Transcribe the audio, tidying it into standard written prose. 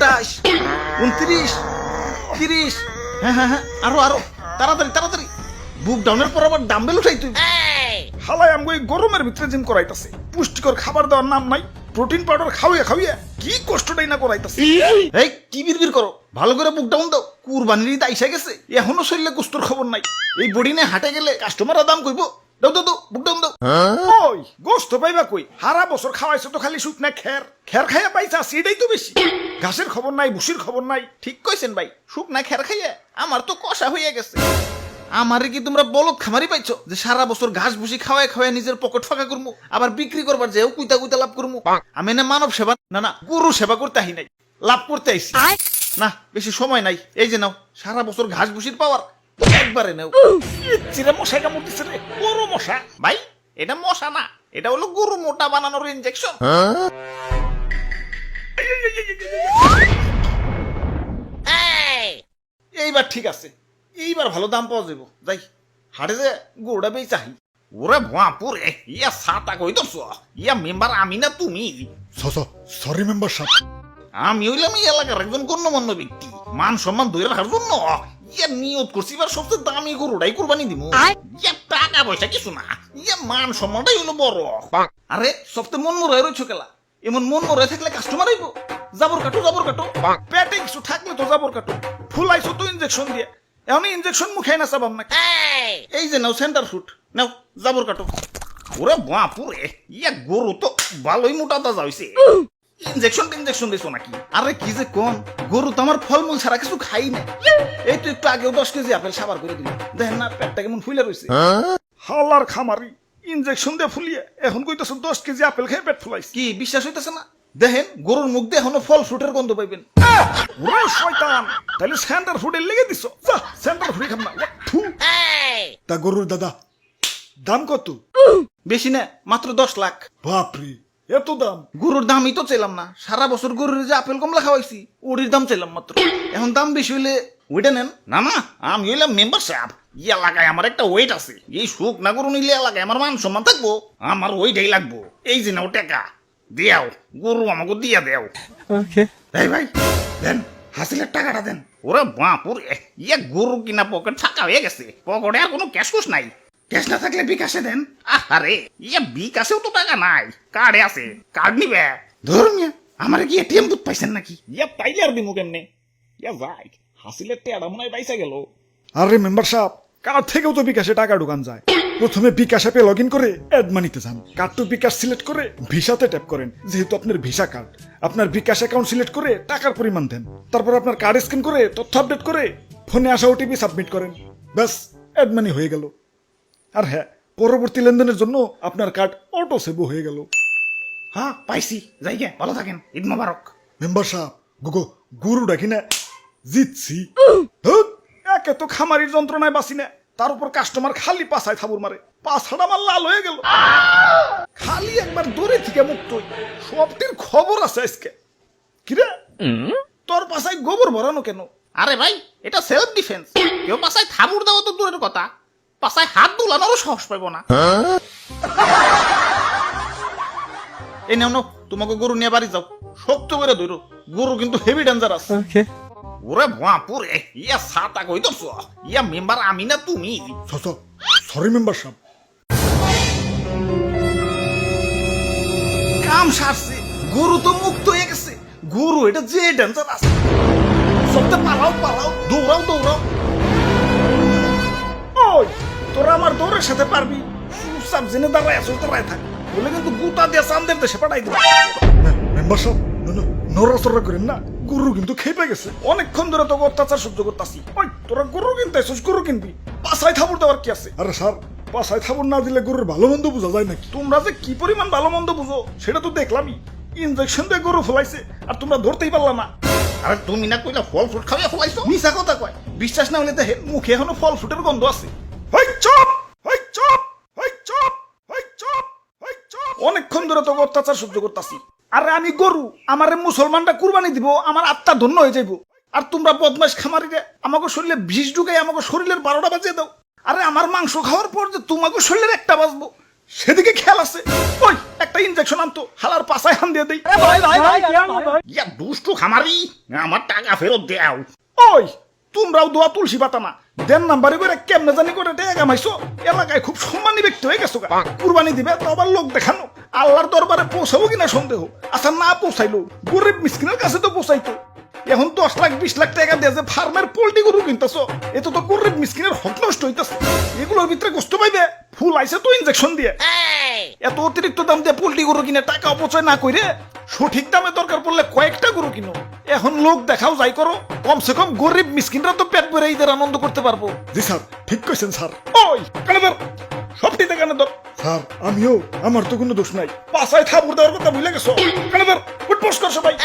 28, 29, 30। হ্যাঁ হ্যাঁ হ্যাঁ, আরো আরো, তাড়াতাড়ি তাড়াতাড়ি। বুক ডাউনের পর আবার ডাম্বেল উঠাই তুই। হালাই আমগো এই গরমের ভিতরে জিম করাইতাছে, পুষ্টিকর খাবার দেওয়ার নাম নাই, প্রোটিন পাউডার খাওয়াইয়া খাওয়াইয়া কি কষ্টটাই না করাইতাছে। এই কি বিড়বিড় করো, ভালো করে বুক ডাউন দাও। কুরবানির ঈদ আইসা গেছে, এখনো শরীরে কুস্তর খবর নাই। এই বডি নিয়ে হাটে গেলে কাস্টমাররা দাম কইব। দাও দাও দাও, বুক ডাউন দাও। ওই গোস্ত পাইবা কই? হারা বছর খাওয়াইছো তো খালি শুকনা খের, খের খাইয়া পাইছা সেটাই তো বেশি। ঘাসের খবর নাই, ভুসির খবর নাই। ঠিক কইছেন ভাই, শুকনা খের খাইয়া আমার তো কষা হইয়া গেছে। আমারে কি তোমরা বলদ খামারি পাইছো যে সারা বছর ঘাস ভুসি খাওয়ায় খাওয়ায় নিজের পকেট ফাঁকা করবো, আবার বিক্রি করবার যেও কুইতা কুইতা লাভ করবো? আমি না মানব সেবা না গরু সেবা করতে আহি নাই, লাভ করতে আইছি। না বেশি সময় নাই, এই যে নাও সারা বছর ঘাস ভুসির পাওয়ার, একবারে নাও। চিরে মশাই কামড় দিছে রে, বড় মশা। ভাই এটা মশা না, এটা হলো গরু মোটা বানানোর ইনজেকশন। এইবার ঠিক আছে, এইবার ভালো দাম পাওয়া যাবো। যাই হাটে যে গরুটা বেই চাহি। ওরে ভুয়াপুরে, ইয়া সাতা কই দছ, ইয়া মেম্বার আমি না তুমি? সরি মেম্বার সাহেব। আমি হইলাম এই এলাকার একজন গণ্যমান্য ব্যক্তি, মান সম্মান ধরে রাখার জন্য ইয়া নিয়ত করছি এবার সবচেয়ে দামি গরুটাই কুরবানি দিব। ইয়া টাকা পয়সা কিছু না, ইয়া মান সম্মানটাই হলো বড়। আরে সবচেয়ে মন মরাই রয়েছে খেলা, এমন মন মরাই থাকলে কাস্টমার আইব। জাবর কাটো জাবর কাটো, পেটে কিছু থাকলে তো জাবর কাটো। ফুলাইছো তো ইনজেকশন দিয়ে, এখন ইনজেকশন মুখে না চাবাম না। এই যে নাও সেন্টার ফুট, নাও জাবর কাটো। ওরে বাপুরে, ইয়া গরু তো ভালোই মোটা তাজা হইছে। ইনজেকশন দিছো নাকি? আরে কি যে কোন, গরু তো আমার ফলমূল ছাড়া কিছু খাই না। এই তো একটু আগেও 10 কেজি আপেল সাবার করে দিল, দেখেন না পেটটা কেমন ফুলে রয়েছে। হালার খামারি, ইনজেকশন দিয়ে ফুলিয়ে এখন কইতেছো 10 কেজি আপেল খেয়ে পেট ফুলাইছে। কি বিশ্বাস হইতেছে না? দেখেন গরুর মুখ দিয়ে এখনো ফল ফ্রুটের গন্ধ পাইবেন। ওরে শয়তান, তাহলে সেন্টার ফুডের লেগে দিছো। যা সেন্টার ফুডে খাম না। থু। তা গরুর দাদা দাম কত? বেশি না, মাত্র 10 লাখ। বাপরে, এত দাম? গরুর দামই তো চাইলাম না, সারা বছর গরুর যে আপেল কমলা খাওয়াইছি ওটির দাম চাইলাম মাত্র। এখন দাম বেশি হইলে ওইটা নেন। না না, আমি হইলাম মেম্বার সাহেব, এই এলাকায় আমার একটা ওয়েট আছে। এই সুখ না গরু নিলে এলাকায় আমার মান সম্মান থাকবো, আমার ওইটাই লাগবো। এই যে নাও টাকা দেও, গরু আমাকে দিয়া দেও। এই ভাই দেন, হাসিলের টাকাটা দেন। ওরে বাপুরে, ইয়া গরু কিনা পকেট ফাঁকা হয়ে গেছে, পকেটে আর কোনো ক্যাশ কুশ নাই। ক্যাশ না থাকলে বিকাশে দেন। আরে ইয়া বিকাশেও তো টাকা নাই, কার্ডে আছে, কার্ড নিবে। ধরুন আমার কি এটিএম বুথ পাইছেন নাকি? ইয়া তাইলে আর দিমু কেমনে? ইয়া ভাই হাসিলের টেয়াটা মনে হয় পাইসা গেল। আরে মেম্বার সাহেব, কার্ড থেকেও তো বিকাশে টাকা ঢুকান যায়। প্রথমে বিকাশ অ্যাপে লগ ইন করে অ্যাড মানিতে যান, কার্ড টু বিকাশ সিলেক্ট করে ভিসাতে ট্যাপ করেন। যেহেতু আপনার ভিসা কার্ড, আপনার বিকাশ অ্যাকাউন্ট সিলেক্ট করে টাকার পরিমাণ দেন। তারপর আপনার কার্ড স্ক্যান করে তথ্য আপডেট করে ফোনে আসা ওটিপি সাবমিট করেন। ব্যাস, অ্যাড মানি হয়ে গেল। আর হ্যাঁ, পরবর্তী লেনদেনের জন্য আপনার কার্ড অটো সেভও হয়ে গেল। হ্যাঁ পাইছি, যাই গে, ভালো থাকেন, ঈদ মোবারক। মেম্বার সাহেব, গরু ডাকি না জিতছি। একে তো খামারির যন্ত্রণায় বাঁচি না, তার উপর কাস্টমার খালি পাছায় থাবুর মারে, পাছাটা আমার লাল হয়ে গেল। খালি একবার দূরে থেকে মুক্ত হই, সবটির খবর আছে আজকে। কিরে তোর পাছায় গোবর ভরানো কেন? আরে ভাই এটা সেলফ ডিফেন্স, কেউ পাছায় থাবুর দেওয়া তো দূরের কথা, পাছায় হাত দুলানোরও সাহস পাইব না। এই নাও নাও, তোমাকে গরু নিয়ে বাড়ি যাও, শক্ত করে ধরো, গরু কিন্তু হেভি ডেঞ্জারাস। ওরে বাপুরে, ইয়া সাতা কই দছ, ইয়া মেম্বার আমি না তুমি? সরি মেম্বার সাহেব। কাম সারছে, গরু তো মুক্ত হয়ে গেছে। গরু এটা যে ডেঞ্জারাস, সবটা পালাও পালাও, দৌড়াও দৌড়াও। ওই তোরা আমার দৌড়ের সাথে পারবি? চুপচাপ জেনে দাঁড়ায় আসো, দাঁড়ায় থাক, বলে কিন্তু গুতা দিয়ে চান্দের দেশে পাঠাই দেবে। মেম্বার সাহেব নড়াচড়া করেন না, গরু কিন্তু খেপে গেছে। অনেকক্ষণ ধরে তোকে অত্যাচার সহ্য করতেছি। ওই তোরা গরু কিনতে আসছিস, গরু কিনবি, পাছায় থাবুর দেওয়ার কি আছে? আরে স্যার, পাছায় থাবুর না দিলে গরুর ভালো মন্দ বোঝা যায় নাকি? তোমরা যে কি পরিমাণ ভালো মন্দ বুঝো সেটা তো দেখলামই। ইনজেকশন দিয়ে গরু ফলাইছে আর তোমরা ধরতেই পারলা না। আরে তুমি না কইলা ফল ফ্রুট খাওয়া ফলাইছো? মিছা কথা কয়, বিশ্বাস না হলে দেখে মুখে এখনো ফল ফ্রুটের গন্ধ আছে। অনেকক্ষণ ধরে তোকে অত্যাচার সহ্য করতেছি। আরে আমি গরু, আমারে মুসলমানরা কুরবানি দিব, আমার আত্মা ধন্য হয়ে যাইব। আর তোমরা বদমাশ খামারিরে আমাকে শরীরে বিষ ঢুকাই আমাকে শরীরের 12টা বাজিয়ে দাও। আরে আমার মাংস খাওয়ার পর যে তোমাকে শরীরের একটা বাজবো সেদিকে খেয়াল আছে। ওই একটা ইনজেকশন আনতো, হালার পাছায় হান দিয়ে দেই। ইয়া দুষ্টু খামারি, আমার টাকা ফেরত দেও। ওই তোমরাও দোয়া তুলসী পাতা না, দেন নাম্বারে করে কেমনে জানি করে টাকা কামাইছো, এলাকায় খুব সম্মানী ব্যক্তি হয়ে গেছো। কুরবানি দিবে তো আবার লোক দেখানো, আল্লাহর দরবারে পৌঁছাবো কিনা সন্দেহ। আচ্ছা না পৌঁছাইলো, গরিব মিসকিনের কাছে তো পৌঁছাইতো। এখন 10 লাখ 20 লাখ টাকা দিয়ে যে ফার্মের পোল্ট্রি গরু কিনতেছো, এত তো গরিব মিসকিনের হক নষ্ট হইতেছে। এগুলোর ভিতরে কষ্ট পাইবে, ফুল আইছে তো ইনজেকশন দিয়ে। এত অতিরিক্ত দাম দিয়ে পোল্ট্রি গরু কিনে টাকা অপচয় না করে সঠিক দামে দরকার পড়লে কয়েকটা গরু কিনো। এখন লোক দেখাও যাই করো, কমসে কম গরিব মিসকিনরা তো পেট ভরে ঈদের আনন্দ করতে পারবো। জি স্যার, ঠিক কইছেন স্যার। ওই কানে ধর, সবটিতে কানে ধর। স্যার আমিও, আমার তো কোনো দোষ নাই। পাশায় থাপুর দেওয়ার কথা ভুলে গেছো। কানে ধর, উঠবোস কর সবাই।